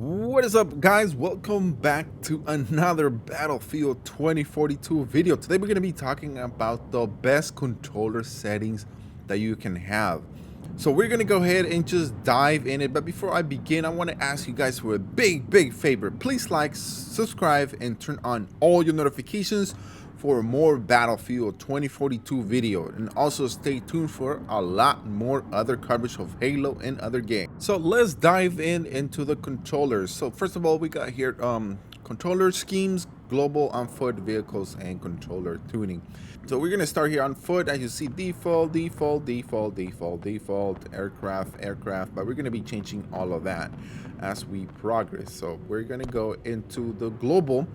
What is up, guys? Welcome back to another Battlefield 2042 video. Today we're going to be talking about the best controller settings that you can have. So we're going to go ahead and just dive in it. But before I begin, I want to ask you guys for a big favor. Please like, subscribe, and turn on all your notifications for more Battlefield 2042 video, and also stay tuned for a lot more other coverage of Halo and other games. So let's dive into the controllers. So first of all, we got here controller schemes, global, on foot, vehicles, and controller tuning. So we're gonna start here on foot. As you see, default, aircraft, but we're gonna be changing all of that as we progress. So we're gonna go into the global.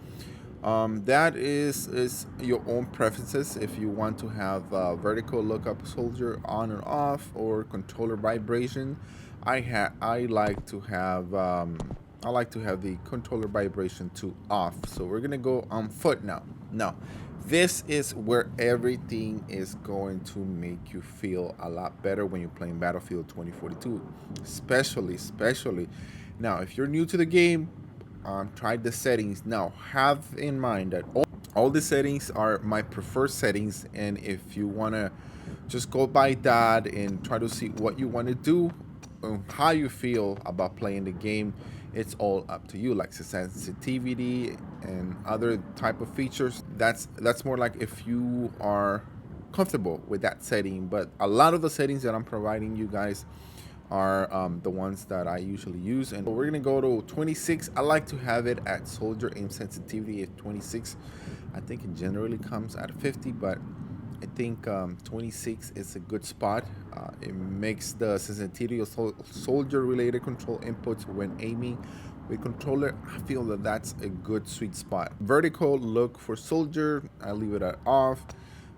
That is your own preferences. If you want to have vertical lookup soldier on and off, or controller vibration, I like to have the controller vibration to off. So we're gonna go on foot now. Now, this is where everything is going to make you feel a lot better when you're playing Battlefield 2042, especially. Now, if you're new to the game, try the settings. Now, have in mind that all the settings are my preferred settings, and if you want to just go by that and try to see what you want to do, how you feel about playing the game, it's all up to you. Like sensitivity and other type of features, that's more like if you are comfortable with that setting. But a lot of the settings that I'm providing you guys are the ones that I usually use. And we're gonna go to 26. I like to have it at soldier aim sensitivity at 26. I think it generally comes at 50, but I think 26 is a good spot. It makes the sensitivity of soldier related control inputs when aiming with controller. I feel that that's a good sweet spot. Vertical look for soldier, I leave it at off.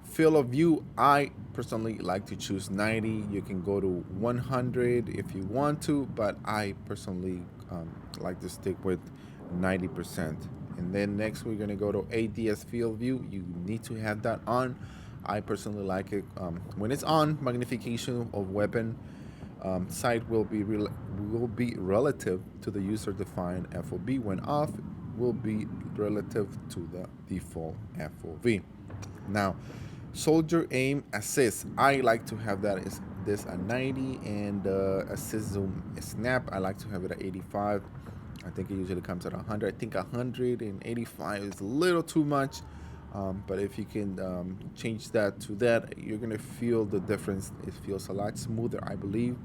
Field of view, I personally like to choose 90. You can go to 100 if you want to, but I personally like to stick with 90%. And then next we're going to go to ADS field view. You need to have that on. I personally like it when it's on. Magnification of weapon sight will be relative to the user defined FOV. When off, will be relative to the default FOV. Now, soldier aim assist, I like to have that is this at 90, and assist zoom snap, I like to have it at 85. I think it usually comes at 100. I think 185 is a little too much, but if you can change that to that, you're gonna feel the difference. It feels a lot smoother, I believe.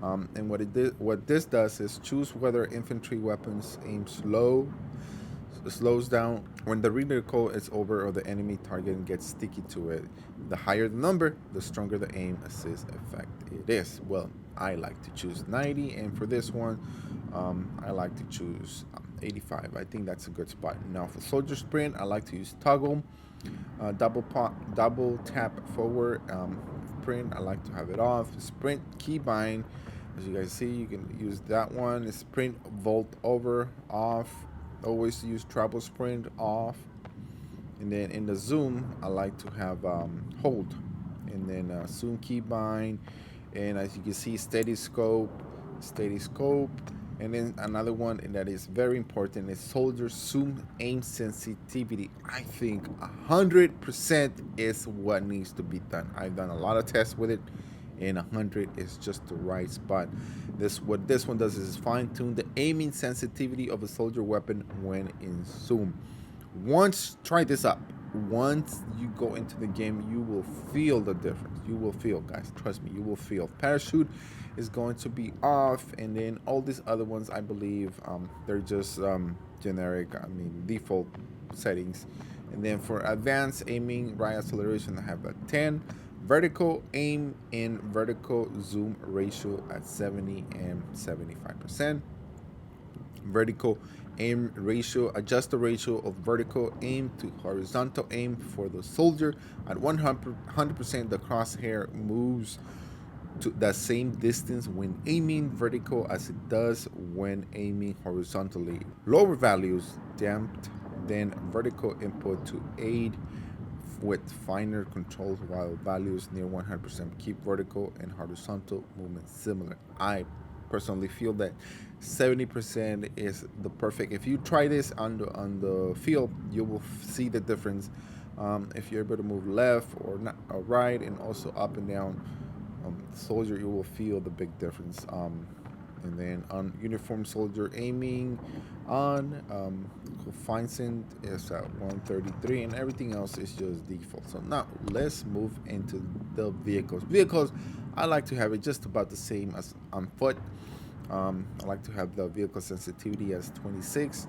And what this does is choose whether infantry weapons aim slows down when the recoil is over or the enemy target gets sticky to it. The higher the number, the stronger the aim assist effect it is. Well, I like to choose 90, and for this one, I like to choose 85. I think that's a good spot. Now for soldier sprint, I like to use toggle, double tap forward. Sprint, I like to have it off. Sprint keybind, as you guys see, you can use that one. Sprint vault over, off. Always use travel sprint, off. And then in the zoom, I like to have hold, and then zoom keybind, and as you can see, steady scope. And then another one that is very important is soldier zoom aim sensitivity. I think 100% is what needs to be done. I've done a lot of tests with it, and 100 is just the right spot. What this one does is fine tune the aiming sensitivity of a soldier weapon when in zoom. Try this up. Once you go into the game, you will feel the difference. You will feel, guys, trust me, you will feel. Parachute is going to be off, and then all these other ones, I believe, they're just generic, default settings. And then for advanced aiming, right acceleration, I have a 10. Vertical aim and vertical zoom ratio at 70 and 75%. Vertical aim ratio, adjust the ratio of vertical aim to horizontal aim for the soldier. At 100%, the crosshair moves to the same distance when aiming vertical as it does when aiming horizontally. Lower values damped than vertical input to aid with finer controls, while values near 100% keep vertical and horizontal movement similar. I personally feel that 70% is the perfect. If you try this on the field, you will see the difference. If you're able to move left or not, or right, and also up and down, soldier, you will feel the big difference. And then on uniform soldier aiming on, confinement is at 133, and everything else is just default. So now let's move into the vehicles. Vehicles, I like to have it just about the same as on foot. I like to have the vehicle sensitivity as 26.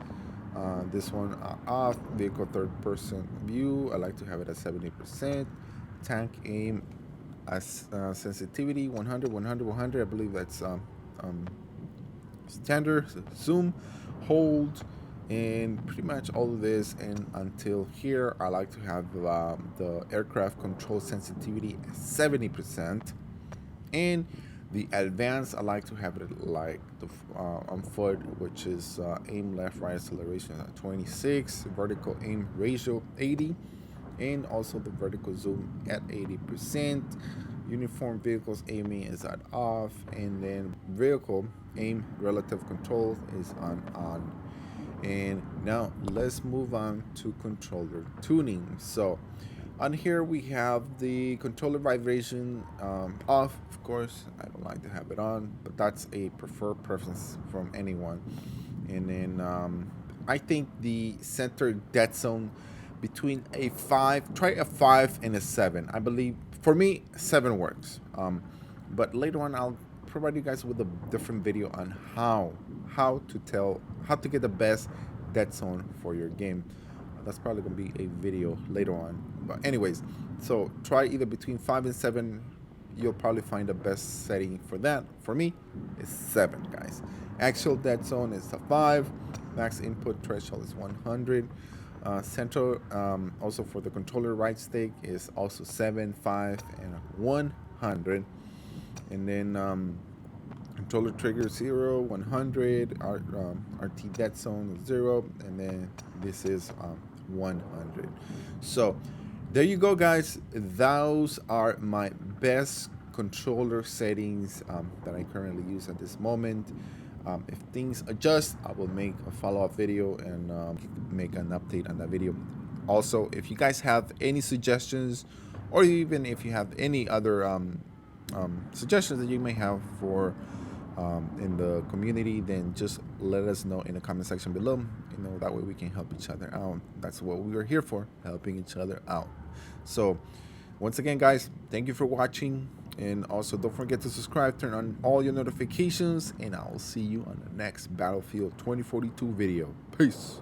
This one off. Vehicle third person view, I like to have it at 70%. Tank aim as sensitivity 100, 100, 100. I believe that's standard. Zoom, hold, and pretty much all of this. And until here, I like to have the aircraft control sensitivity at 70%. And the advanced, I like to have it like the on foot, which is aim left, right acceleration at 26, vertical aim ratio 80, and also the vertical zoom at 80%. Uniform vehicles aiming is at off, and then vehicle aim relative control is on. And now let's move on to controller tuning. So on here we have the controller vibration off. Of course, I don't like to have it on, but that's a preferred preference from anyone. And then I think the center Deadzone between a 5, try a 5 and a 7. I believe for me 7 works. But later on I'll provide you guys with a different video on how to get the best Deadzone for your game. That's probably gonna be a video later on. But anyways, so try either between 5 and 7. You'll probably find the best setting for that. For me, it's 7, guys. Actual Deadzone is a 5. Max input threshold is 100. Central, also for the controller right stick, is also 7, 5, and 100. And then controller trigger 0, 100. RT Deadzone 0, and then this is 100. So there you go, guys. Those are my best controller settings that I currently use at this moment. If things adjust, I will make a follow-up video and make an update on that video. Also, if you guys have any suggestions, or even if you have any other suggestions that you may have for in the community, then just let us know in the comment section below. You know, that way we can help each other out. That's what we are here for, helping each other out. So once again, guys, thank you for watching. And also don't forget to subscribe, turn on all your notifications, and I will see you on the next Battlefield 2042 video. Peace.